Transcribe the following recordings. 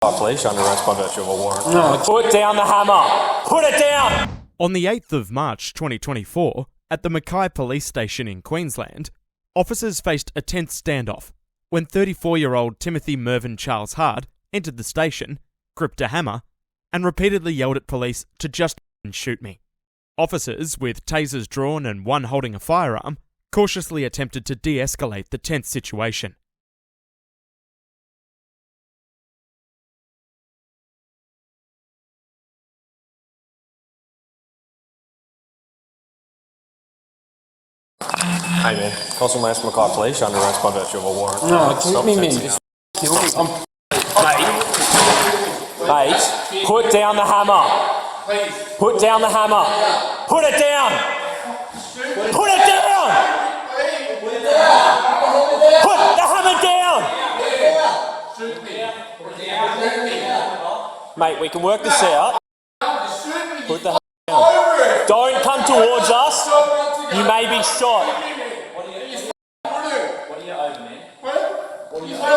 Police under arrest by virtue of a warrant. No. Put down the hammer! Put it down! On the 8th of March 2024, at the Mackay Police Station in Queensland, officers faced a tense standoff when 34-year-old Timothy Mervyn Charles Hard entered the station, gripped a hammer, and repeatedly yelled at police to just shoot me. Officers, with tasers drawn and one holding a firearm, cautiously attempted to de-escalate the tense situation. Hey man, Mackay Police under arrest by virtue of a warrant. No, kill me, man. Just kill me. Mate, put down the hammer. Put down the hammer. Put it down. Put it down. Put the hammer down. Mate, we can work this out. Put the hammer down. Don't come towards us. You may be shot. What are you over, man? What are you over?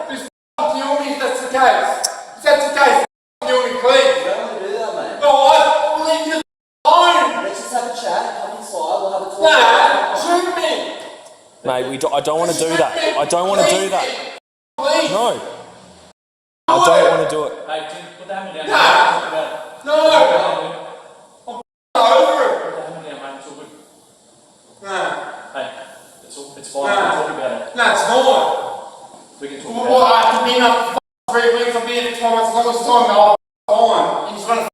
Just kill me if that's the case. If that's the case, kill me, please. You don't want to do that, mate. No, I'll leave you alone. Let's just have a chat, come inside, we'll have a talk. Nah, shoot me. Mate, I don't want to do that. I don't want to do that. Please. No. I don't want to do it. Hey, Tim, put the hammer down. No. I'm over it. Put the hammer down, mate, it's all good. Nah. Hey, it's fine, we'll talk about it. Nah, it's not. We can talk Well, about it. I've been up for 3 weeks, I've been here for 12 months, as long as time, I'll fine. You just want to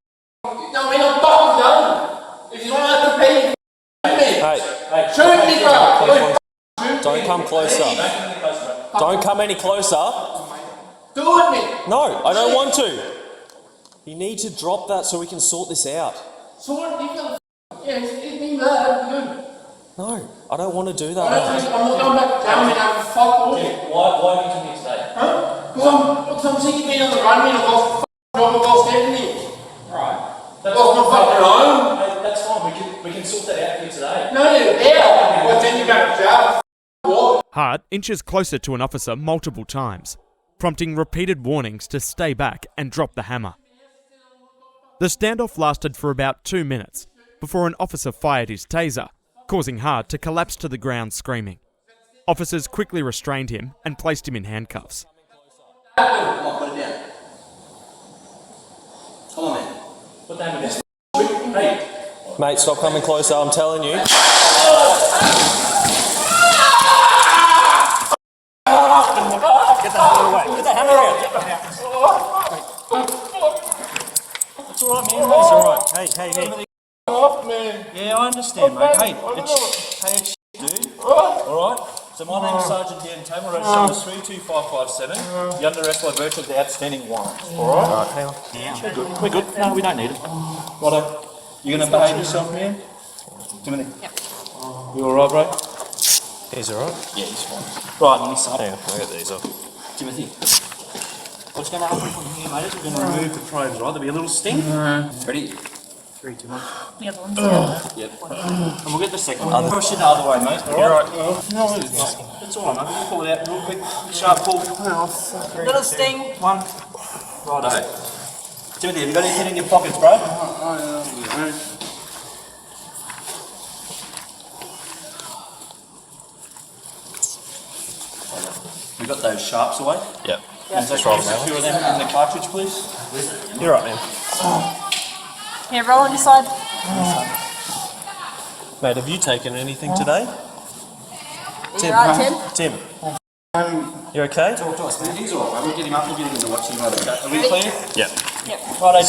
no, I mean, I'm fucking done. If you want to compete, shoot me. Hey, Shoot me, bro. don't come closer. Don't come any closer. Do it, me. No, I don't want to. You need to drop that so we can sort this out. So what if you it's been there, good. No, I don't want to do I'm that. not going back down, man. I'm fuck all. Why are you doing it today? Huh? Because I'm sick of being on the run, man. I've lost job, I've lost everything. Right. I've lost my fucking home. Hey, that's fine, we can sort that out for you today. No, yeah. Well, then you go to jail. What? Hart inches closer to an officer multiple times, prompting repeated warnings to stay back and drop the hammer. The standoff lasted for about 2 minutes before an officer fired his taser, causing Hart to collapse to the ground screaming. Officers quickly restrained him and placed him in handcuffs. Come on, put it down. Come on, man. Put the hammer down. Hey. Mate, stop coming closer, I'm telling you. Get the hammer away. Get the hammer out. It's alright, man. It's alright. Hey. Off, man. Yeah, I understand, mate. Hey, it's dude. Alright? So my name's Sergeant Dan Tamer, register number 32557. You're under arrest by virtue of the outstanding warrant. Alright? Hang on. Yeah. We're good. No, we don't need it. Righto. You gonna behave yourself, man? Timothy? Yep. You alright, bro? He's alright? Yeah, he's fine. Right, let me start. Hang on, I'll get these off. Timothy. What's going to happen from here, mate, is we're going to remove the probes, right? There'll be a little sting. Ready? 3, 2, 1. The other one's Yep. And we'll get the second one. Push it the other way, mate. Alright? No, it's alright, mate. We'll pull it out real quick. Sharp pull. little sting. 1. Righto. Timothy, have you got anything in your pockets, bro? We got those sharps away. Yep. And so can you secure them in the cartridge, please? You're right, man. Yeah, roll on your side. Mate, have you taken anything today? You right, Tim? Tim, you okay? Talk to us, man. He's alright. We'll get him up. We'll get him into watching. Are we clear? Yeah. Righto,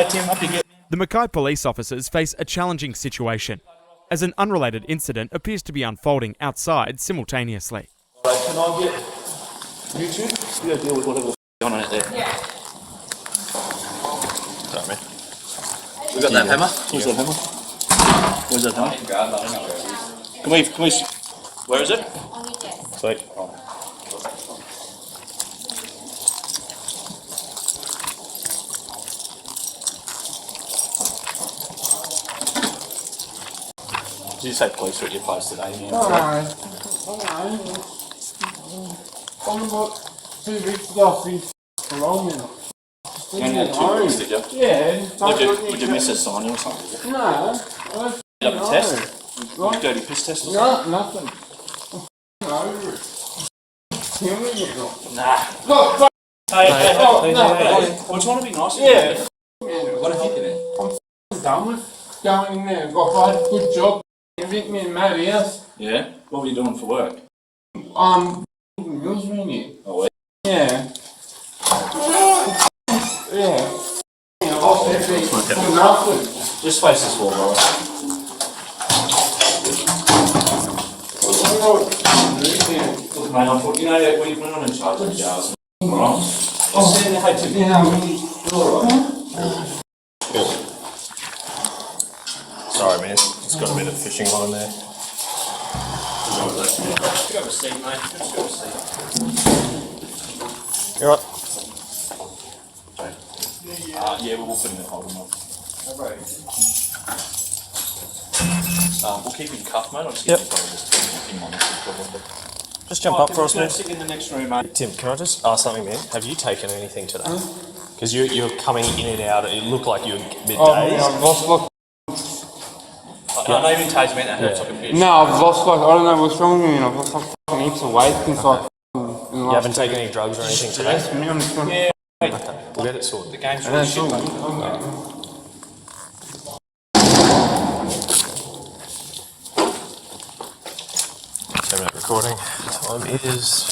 Tim. Up you get. The Mackay police officers face a challenging situation, as an unrelated incident appears to be unfolding outside simultaneously. Right, can I get YouTube? You gotta deal with whatever's on it there. Yeah. Sorry, man. We got that hammer? Where's that hammer? Where's that hammer? Can we, where is it? Sweet. Did you say police were at your place today? Man? Alright. I'm about 2 weeks ago, parole, you know. You only had 2 weeks, did you? Yeah. Would you miss a sign or something? No, I don't You have a know. test? Dirty piss test or something? No, nothing. I'm over it. Kill me, you know. Nah. Look, Hey, no, I'm trying to be nice. yeah. What have you done? I'm done with going in there. Got fired, good job. Evict me and Matt house. Yeah? What were you doing for work? Yours really. Oh, wait. Yeah. Yeah. I lost everything for nothing. Just face this wall, bro. Look, mate, I'm putting, you know, we're not in charge of jars. Alright? Just stand there, hey, Tim. Yeah, I mean, Sorry, man. It's got a bit of fishing line there. Just grab a seat, mate. Just grab a seat. You alright? Yeah, we'll put him in the hold him up. We'll keep him cuffed, mate. I'll just Yep. keep him on this. Just jump up for us, man. Sit in the next room, mate. Tim, can I just ask something, man? Have you taken anything today? Because you're coming in and out. It looked like you were a bit dazed. I've lost like. I know you've been tased, man. That hurts like a bitch. No, I've lost like, I don't know what's wrong with me. I've lost like fucking heaps of weight since like. You haven't taken any drugs or anything today? Yes, man, I'm just gonna. Yeah, mate. We'll get it sorted. The game's And really that's shit, all. mate. Terminate recording. Time is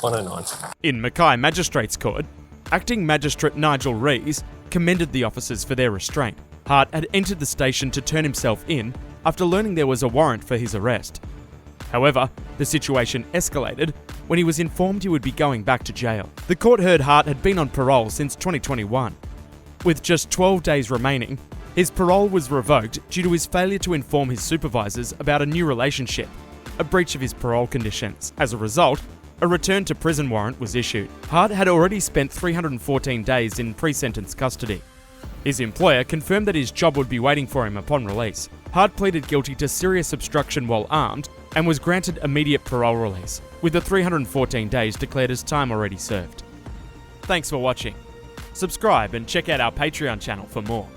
1:09. In Mackay Magistrates Court, Acting Magistrate Nigel Rees commended the officers for their restraint. Hart had entered the station to turn himself in after learning there was a warrant for his arrest. However, the situation escalated when he was informed he would be going back to jail. The court heard Hart had been on parole since 2021. With just 12 days remaining, his parole was revoked due to his failure to inform his supervisors about a new relationship, a breach of his parole conditions. As a result, a return to prison warrant was issued. Hart had already spent 314 days in pre-sentence custody. His employer confirmed that his job would be waiting for him upon release. Hart pleaded guilty to serious obstruction while armed and was granted immediate parole release, with the 314 days declared as time already served. Thanks for watching. Subscribe and check out our Patreon channel for more.